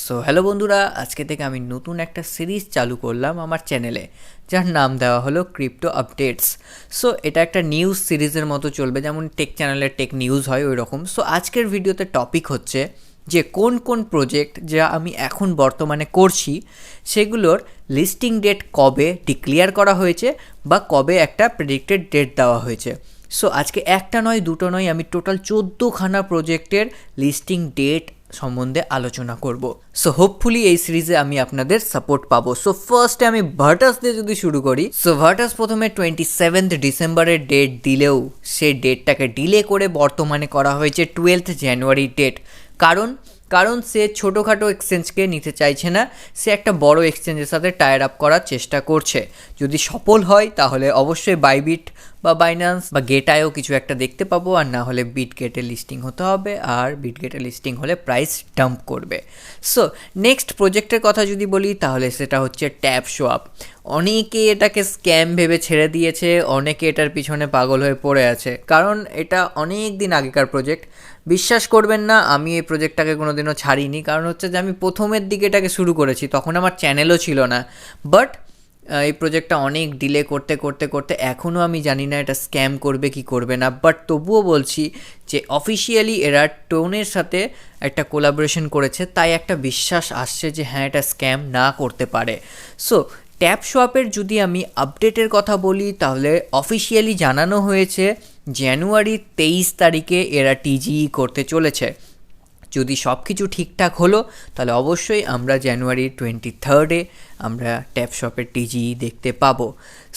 So hello বন্ধুরা, আজকে থেকে আমি নতুন একটা সিরিজ চালু করলাম আমার চ্যানেলে, যার নাম দেওয়া হলো ক্রিপ্টো আপডেটস। সো এটা একটা নিউজ সিরিজের মতো চলবে, যেমন টেক চ্যানেলের টেক নিউজ হয় ওই রকম। সো আজকের ভিডিওতে টপিক হচ্ছে যে কোন কোন প্রজেক্ট যা আমি এখন বর্তমানে করছি সেগুলোর লিস্টিং ডেট কবে ডিক্লেয়ার করা হয়েছে বা কবে একটা প্রেডিক্টেড ডেট দেওয়া হয়েছে। সো আজকে একটা নয় দুটো নয়, আমি টোটাল 14খানা প্রজেক্টের লিস্টিং ডেট সম্বন্ধে আলোচনা করব। সো হোপফুলি এই সিরিজে আমি আপনাদের সাপোর্ট পাবো। সো ফার্স্টে আমি ভার্টাস দিয়ে যদি শুরু করি, সো ভার্টাস প্রথমে 27 ডিসেম্বরের ডেট দিলেও সেই ডেটটাকে ডিলে করে বর্তমানে করা হয়েছে 12 জানুয়ারি ডেট। কারণ সে ছোটোখাটো এক্সচেঞ্জকে নিতে চাইছে না, সে একটা বড় এক্সচেঞ্জের সাথে টায়ার আপ করার চেষ্টা করছে। যদি সফল হয় তাহলে অবশ্যই বাইবিট বা বাইন্যান্স বা গেটায়ও কিছু একটা দেখতে পাবো, আর না হলে বিটগেটে লিস্টিং হতে হবে, আর বিটগেটে লিস্টিং হলে প্রাইস ডাম্প করবে। সো নেক্সট প্রজেক্টের কথা যদি বলি তাহলে সেটা হচ্ছে ট্যাপসোয়াপ। অনেকে এটাকে স্ক্যাম ভেবে ছেড়ে দিয়েছে, অনেকে এটার পিছনে পাগল হয়ে পড়ে আছে, কারণ এটা অনেক দিন আগেকার প্রজেক্ট। বিশ্বাস করবেন না, আমি এই প্রজেক্টটাকে কোনোদিনও ছাড়িনি, কারণ হচ্ছে যে আমি প্রথমের দিকে এটাকে শুরু করেছি, তখন আমার চ্যানেলও ছিল না। বাট এই প্রজেক্টটা অনেক ডিলে করতে করতে করতে এখনও আমি জানি না এটা স্ক্যাম করবে কি করবে না। বাট তবুও বলছি যে অফিসিয়ালি এরা টোনের সাথে একটা কোলাবোরেশন করেছে, তাই একটা বিশ্বাস আসছে যে হ্যাঁ এটা স্ক্যাম না করতে পারে। সো ট্যাপসোয়াপের যদি আমি আপডেটের কথা বলি তাহলে অফিসিয়ালি জানানো হয়েছে জানুয়ারি 23 তারিখে এরা টিজিই করতে চলেছে। যদি সব কিছু ঠিকঠাক হলো তাহলে অবশ্যই আমরা জানুয়ারি 23 আমরা ট্যাপসপের টিজি দেখতে পাবো।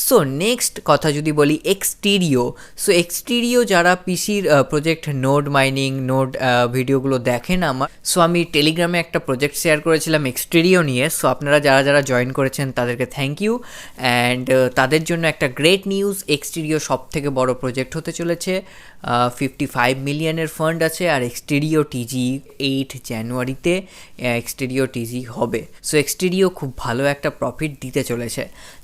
সো নেক্সট কথা যদি বলি এক্সটেরিও। সো এক্সটেরিও যারা পিসির প্রজেক্ট নোড মাইনিং নোড ভিডিওগুলো দেখেন আমার, সো আমি টেলিগ্রামে একটা প্রজেক্ট শেয়ার করেছিলাম এক্সটেরিও নিয়ে। সো আপনারা যারা যারা জয়েন করেছেন তাদেরকে থ্যাংক ইউ, অ্যান্ড তাদের জন্য একটা গ্রেট নিউজ, এক্সটেরিও সব থেকে বড় প্রজেক্ট হতে চলেছে। 55 মিলিয়নের ফান্ড আছে, আর এক্সটেরিও টিজি 8 জানুয়ারিতে এক্সটেরিও টিজি হবে। সো এক্সটেরিও খুব ভালো একটা প্রফিট দিতে চলেছে।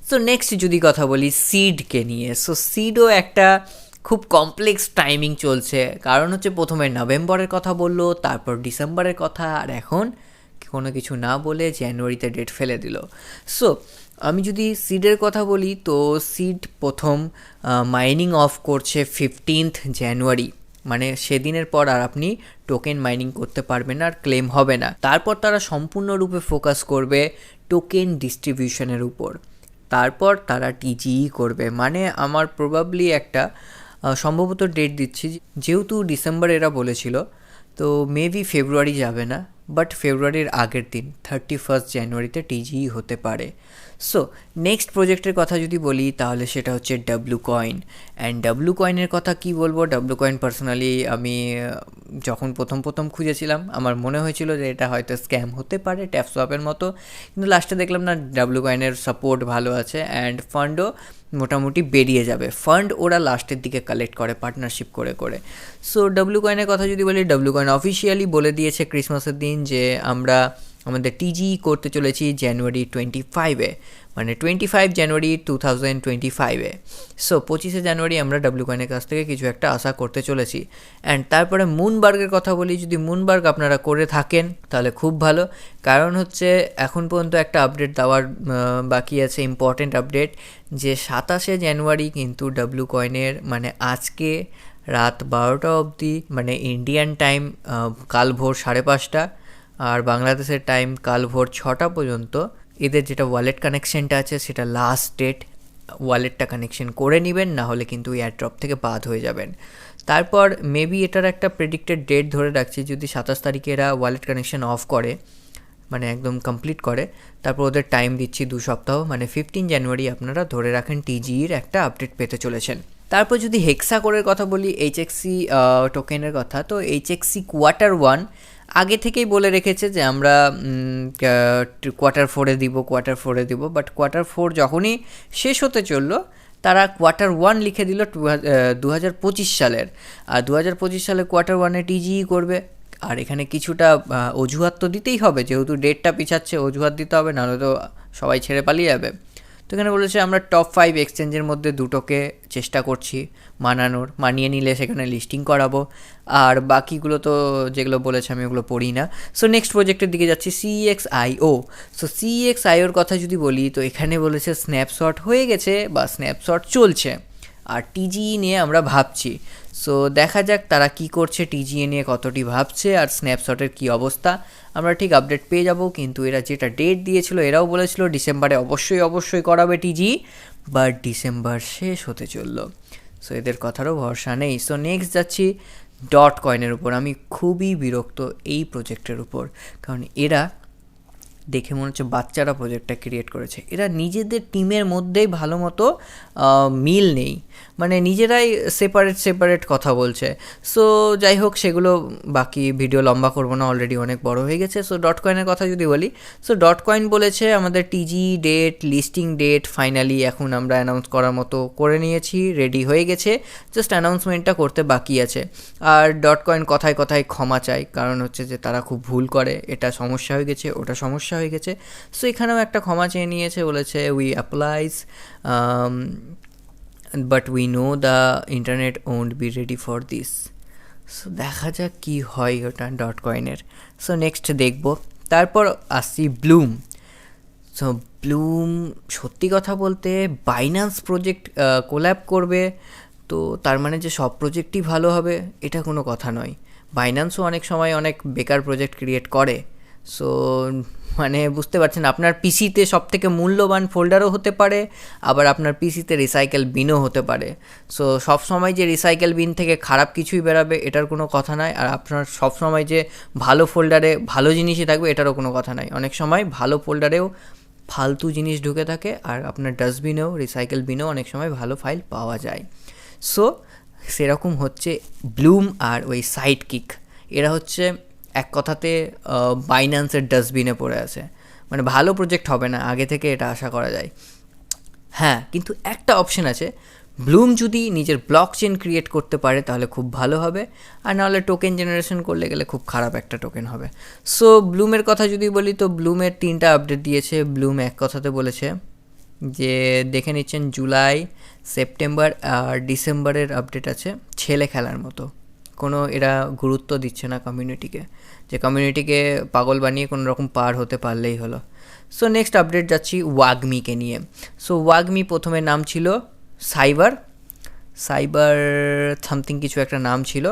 সো নেক্সট যদি কথা বলি সিডকে নিয়ে, সো সিডও একটা খুব কমপ্লেক্স টাইমিং চলছে, কারণ হচ্ছে প্রথমে নভেম্বরের কথা বললো, তারপর ডিসেম্বরের কথা, আর এখন কোনো কিছু না বলে জানুয়ারিতে ডেট ফেলে দিল। সো আমি যদি সিডের কথা বলি তো সিড প্রথম মাইনিং অফ করছে 15 জানুয়ারি, মানে সেদিনের পর আর আপনি টোকেন মাইনিং করতে পারবেন না, আর ক্লেম হবে না। তারপর তারা সম্পূর্ণরূপে ফোকাস করবে টোকেন ডিস্ট্রিবিউশনের উপর, তারপর তারা টিজিই করবে। মানে আমার প্রবাবলি একটা সম্ভবত ডেট দিচ্ছি, যেহেতু ডিসেম্বর এরা বলেছিল, তো মেবি ফেব্রুয়ারি যাবে না, বাট ফেব্রুয়ারির আগের দিন 31 জানুয়ারিতে টিজিই হতে পারে। সো নেক্সট প্রজেক্টের কথা যদি বলি তাহলে সেটা হচ্ছে ডাব্লু কয়েন। অ্যান্ড ডাব্লু কয়েনের কথা কি বলবো, ডাব্লু কয়েন পার্সোনালি আমি যখন প্রথম খুঁজেছিলাম আমার মনে হয়েছিল যে এটা হয়তো স্ক্যাম হতে পারে ট্যাপসোয়াপের মতো, কিন্তু লাস্টে দেখলাম না, ডাব্লু কয়েনের সাপোর্ট ভালো আছে, অ্যান্ড ফান্ডও মোটামুটি বেরিয়ে যাবে। ফান্ড ওরা লাস্টের দিকে কালেক্ট করে পার্টনারশিপ করে করে। সো ডাব্লু কয়েনের কথা যদি বলি, ডাব্লু কয়েন অফিসিয়ালি বলে দিয়েছে ক্রিসমাসের দিন যে আমরা আমাদের টিজি করতে চলেছি জানুয়ারি 25-এ, মানে 25 জানুয়ারি 2025-এ। সো 25শে জানুয়ারি আমরা ডাব্লু কয়েনের কাছ থেকে কিছু একটা আশা করতে চলেছি। অ্যান্ড তারপরে মুনবার্গের কথা বলি, যদি মুনবার্গ আপনারা করে থাকেন তাহলে খুব ভালো, কারণ হচ্ছে এখন পর্যন্ত একটা আপডেট দেওয়ার বাকি আছে, ইম্পর্টেন্ট আপডেট, যে 27শে জানুয়ারি কিন্তু ডাব্লু কয়েনের মানে আজকে রাত 12টা অবধি, মানে ইন্ডিয়ান টাইম কাল ভোর 5:30, আর বাংলাদেশের টাইম কাল ভোর 6টা পর্যন্ত এদের যেটা ওয়ালেট কানেকশানটা আছে সেটা লাস্ট ডেট। ওয়ালেটটা কানেকশন করে নেবেন, না হলে কিন্তু এয়ারড্রপ থেকে বাদ হয়ে যাবেন। তারপর মেবি এটার একটা প্রেডিক্টেড ডেট ধরে রাখছি, যদি 27 তারিখে এরা ওয়ালেট কানেকশন অফ করে, মানে একদম কমপ্লিট করে, তারপর ওদের টাইম দিচ্ছি 2 সপ্তাহ, মানে 15 জানুয়ারি আপনারা ধরে রাখেন টিজির একটা আপডেট পেতে চলেছেন। তারপর যদি হেক্সাকোরের কথা বলি, এইচএক্সি টোকেনের কথা, তো এইচএক্সি Q1 আগে থেকেই বলে রেখেছে যে আমরা Q4 দিব, বাট Q4 যখনই শেষ হতে চললো তারা Q1 লিখে দিল 2025 সালের, আর 2025 সালে Q1-এ টিজিই করবে। আর এখানে কিছুটা অজুহাত তো দিতেই হবে, যেহেতু ডেটটা পিছাচ্ছে অজুহাত দিতে হবে, নাহলে তো সবাই ছেড়ে পালিয়ে যাবে। তো এখানে বলেছে আমরা টপ 5 এক্সচেঞ্জের মধ্যে দুটোকে চেষ্টা করছি মানিয়ে নিলে সেখানে লিস্টিং করাবো, আর বাকিগুলো তো যেগুলো বলেছে আমি ওগুলো পড়ি না। সো নেক্সট প্রজেক্টের দিকে যাচ্ছি, CXIO। সো CXIOর কথা যদি বলি তো এখানে বলেছে স্ন্যাপশট হয়ে গেছে বা স্ন্যাপশট চলছে, আর TGE নিয়ে আমরা ভাবছি। সো দেখা যাক তারা কি করছে, TGE নিয়ে কতটি ভাবছে আর স্ন্যাপশটের কি অবস্থা, আমরা ঠিক আপডেট পেয়ে যাব। কিন্তু এরা যেটা ডেট দিয়েছিল, এরাও বলেছিল ডিসেম্বরে অবশ্যই করাবে TGE, বাট ডিসেম্বর শেষ হতে চললো। সো এদের কথারও ভরসা নেই। সো নেক্সট যাচ্ছি ডট কয়েনের উপর। আমি খুবই বিরক্ত এই প্রজেক্টের উপর, কারণ এরা দেখে মনে হচ্ছে বাচ্চারা প্রজেক্টটা ক্রিয়েট করেছে। এরা নিজেদের টিমের মধ্যেই ভালো মতো মিল নেই, মানে নিজেরাই সেপারেট কথা বলছে। সো যাই হোক, সেগুলো বাকি ভিডিও লম্বা করবো না, অলরেডি অনেক বড় হয়ে গেছে। সো ডট কয়েনের কথা যদি বলি, সো ডট কয়েন বলেছে আমাদের TGE date, listing date finally এখন আমরা অ্যানাউন্স করার মতো করে নিয়েছি, রেডি হয়ে গেছে, জাস্ট অ্যানাউন্সমেন্টটা করতে বাকি আছে। আর ডট কয়েন কথায় ক্ষমা চাই, কারণ হচ্ছে যে তারা খুব ভুল করে, এটা সমস্যা হয়ে গেছে, ওটা সমস্যা হয়ে গেছে। সো এখানেও একটা ক্ষমা চেয়ে নিয়েছে, বলেছে we applies but we know the internet won't be ready for this. So দেখা যাক কী হয় ওটা ডট কয়েনের। সো নেক্সট দেখব। তারপর আসছি ব্লুম। সো ব্লুম, সত্যি কথা বলতে বাইন্যান্স প্রজেক্ট কোল্যাব করবে, তো তার মানে যে সব প্রজেক্টই ভালো হবে এটা কোনো কথা নয়। বাইন্যান্সও অনেক সময় অনেক বেকার প্রজেক্ট ক্রিয়েট করে। সো মানে বুঝতে পারছেন, আপনার পিসিতে সবথেকে মূল্যবান ফোল্ডারও হতে পারে, আবার আপনার পিসিতে রিসাইকেল বিনও হতে পারে। সো সবসময় যে রিসাইকেল বিন থেকে খারাপ কিছুই বেরাবে এটার কোনো কথা নয়, আর আপনার সবসময় যে ভালো ফোল্ডারে ভালো জিনিসই থাকবে এটারও কোনো কথা নয়। অনেক সময় ভালো ফোল্ডারেও ফালতু জিনিস ঢুকে থাকে, আর আপনার ডাস্টবিনেও রিসাইকেল বিনেও অনেক সময় ভালো ফাইল পাওয়া যায়। সো সেরকম হচ্ছে ব্লুম আর ওই সাইডকিক, এরা হচ্ছে এক কথাতে বাইন্যান্সের ডাস্টবিনে পড়ে আছে, মানে ভালো প্রজেক্ট হবে না, আগে থেকে এটা আশা করা যায়। হ্যাঁ, কিন্তু একটা অপশন আছে, ব্লুম যদি নিজের ব্লক চেন ক্রিয়েট করতে পারে তাহলে খুব ভালো হবে, আর নাহলে টোকেন জেনারেশন করলে গেলে খুব খারাপ একটা টোকেন হবে। সো ব্লুমের কথা যদি বলি তো ব্লুমের 3টা আপডেট দিয়েছে। ব্লুম এক কথাতে বলেছে যে দেখে নিচ্ছেন জুলাই, সেপ্টেম্বর আর ডিসেম্বরের আপডেট আছে ছেলে খেলার মতো, কোনো এরা গুরুত্ব দিচ্ছে না কমিউনিটিকে, যে কমিউনিটিকে পাগল বানিয়ে কোনো রকম পার হতে পারলেই হলো। সো নেক্সট আপডেট যাচ্ছি ওয়াগমিকে নিয়ে। সো ওয়াগমি প্রথমে নাম ছিল সাইবার সামথিং কিছু একটা নাম ছিল।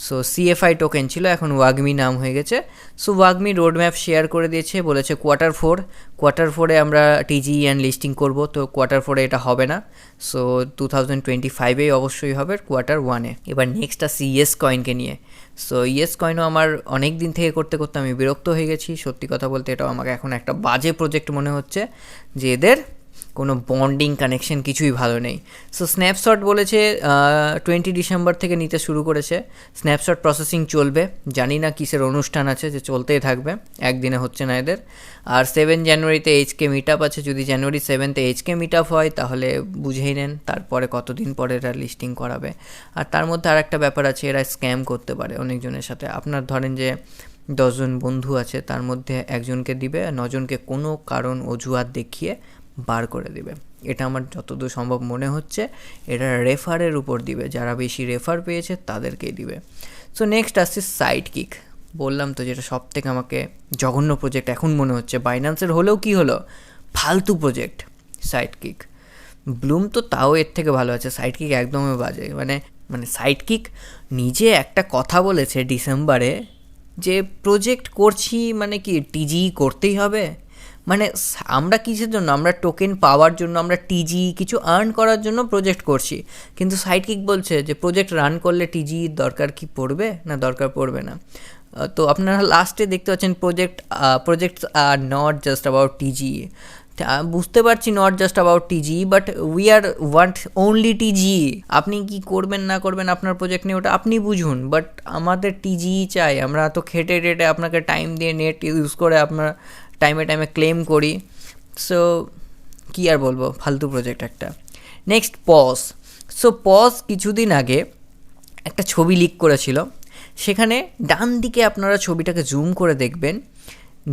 সো CFI টোকেন ছিল, এখন ওয়াগমি নাম হয়ে গেছে। সো ওয়াগমি রোডম্যাপ শেয়ার করে দিয়েছে, বলেছে কোয়ার্টার 4-এ আমরা TGE অ্যান্ড লিস্টিং করব। তো কোয়ার্টার 4-এ এটা হবে না, সো 2025-এই অবশ্যই হবে কোয়ার্টার 1-এ। এবার নেক্সট আসছি ইয়েস কয়েনকে নিয়ে। সো ইয়েস কয়েনও আমার অনেক দিন থেকে করতে আমি বিরক্ত হয়ে গেছি, সত্যি কথা বলতে এটাও আমাকে এখন একটা বাজে প্রজেক্ট মনে হচ্ছে, যে এদের কোনো বন্ডিং কানেকশন কিছুই ভালো নেই। সো স্ন্যাপশট বলেছে 20 ডিসেম্বর থেকে নিতে শুরু করেছে, স্ন্যাপশট প্রসেসিং চলবে, জানি না কিসের অনুষ্ঠান আছে যে চলতেই থাকবে, একদিনে হচ্ছে না এদের। আর 7 জানুয়ারিতে HK মিট আপ আছে, যদি জানুয়ারি 7-এ HK মিট আপ হয় তাহলে বুঝেই নেন তারপরে কতদিন পরে এরা লিস্টিং করাবে। আর তার মধ্যে আর একটা ব্যাপার আছে, এরা স্ক্যাম করতে পারে অনেকজনের সাথে। আপনার ধরেন যে 10 জন বন্ধু আছে, তার মধ্যে একজনকে দিবে, 9 জনকে কোনো কারণ অজুহাত দেখিয়ে বার করে দিবে। এটা আমার যতদূর সম্ভব মনে হচ্ছে এটা রেফারের উপর দিবে, যারা বেশি রেফার পেয়েছে তাদেরকেই দিবে। সো নেক্সট আসছে সাইডকিক। বললাম তো যেটা সব থেকে আমাকে জঘন্য প্রজেক্ট এখন মনে হচ্ছে, বাইন্যান্সের হলেও কি হলো, ফালতু প্রজেক্ট সাইডকিক। ব্লুম তো তাও এর থেকে ভালো আছে, সাইডকিক একদমই বাজে। মানে সাইডকিক নিজে একটা কথা বলেছে ডিসেম্বরে যে প্রজেক্ট করছি, মানে কি TGE করতেই হবে, মানে আমরা কিসের জন্য, আমরা টোকেন পাওয়ার জন্য, আমরা TGE কিছু আর্ন করার জন্য প্রজেক্ট করছি। কিন্তু সাইডকিক বলছে যে প্রজেক্ট রান করলে TGE দরকার কি পড়বে না, দরকার পড়বে না। তো আপনারা লাস্টে দেখতে পাচ্ছেন projects are not just about TGE। বুঝতে পারছি not just about TGE, but we are want only TGE। আপনি কি করবেন না করবেন আপনার প্রজেক্ট নিয়ে ওটা আপনি বুঝুন, বাট আমাদের TGE চাই। আমরা তো খেটে আপনাকে টাইম দিয়ে নেট ইউজ করে আপনার টাইমে ক্লেম করি। সো কী আর বলবো, ফালতু প্রজেক্ট একটা। নেক্সট পজ কিছুদিন আগে একটা ছবি লিক করেছিল, সেখানে ডান দিকে আপনারা ছবিটাকে জুম করে দেখবেন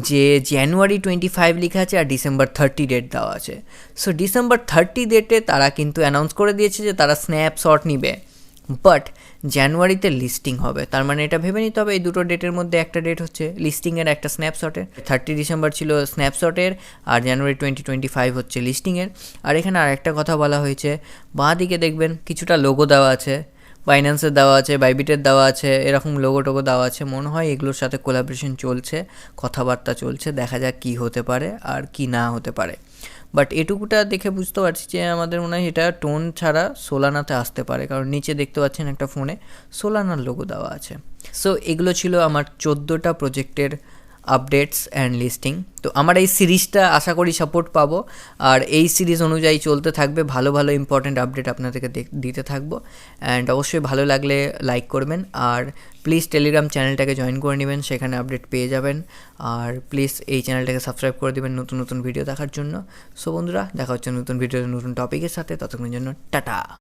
যে জানুয়ারি 25 লেখা আছে আর ডিসেম্বর 30 ডেট দেওয়া আছে। সো ডিসেম্বর 30 ডেটে তারা কিন্তু অ্যানাউন্স করে দিয়েছে যে তারা স্ন্যাপশট নিবে, বাট জানুয়ারিতে লিস্টিং হবে। তার মানে এটা ভেবে নিতে হবে এই দুটো ডেটের মধ্যে একটা ডেট হচ্ছে লিস্টিংয়ের, একটা স্ন্যাপশটের। 30 ডিসেম্বর ছিল স্ন্যাপশটের আর জানুয়ারি 2025 হচ্ছে লিস্টিংয়ের। আর এখানে আর একটা কথা বলা হয়েছে, বাঁ দিকে দেখবেন কিছুটা লোগো দেওয়া আছে, বাইন্যান্সের দেওয়া আছে, বাইবিটের দেওয়া আছে, এরকম লোগো টোগো দেওয়া আছে। মনে হয় এগুলোর সাথে কোলাবরেশন চলছে, কথাবার্তা চলছে, দেখা যাক কী হতে পারে আর কি না হতে পারে। বাট এটুকুটা দেখে বুঝতে পারছি যে আমাদের মনে হয় এটা টোন ছাড়া সোলানাতে আসতে পারে, কারণ নিচে দেখতে পাচ্ছেন একটা ফোনে সোলানার লোগো দেওয়া আছে। সো এগুলো ছিল আমার 14টা প্রজেক্টের আপডেটস অ্যান্ড লিস্টিং। তো আমার এই সিরিজটা আশা করি সাপোর্ট পাবো, আর এই সিরিজ অনুযায়ী চলতে থাকবে, ভালো ভালো ইম্পর্ট্যান্ট আপডেট আপনাদেরকে দিতে থাকবো। অ্যান্ড অবশ্যই ভালো লাগলে লাইক করবেন, আর প্লিজ টেলিগ্রাম চ্যানেলটাকে জয়েন করে নেবেন, সেখানে আপডেট পেয়ে যাবেন। আর প্লিজ এই চ্যানেলটাকে সাবস্ক্রাইব করে দেবেন নতুন নতুন ভিডিও দেখার জন্য। সো বন্ধুরা, দেখা হচ্ছে নতুন ভিডিওতে নতুন টপিকের সাথে, ততক্ষণের জন্য টাটা।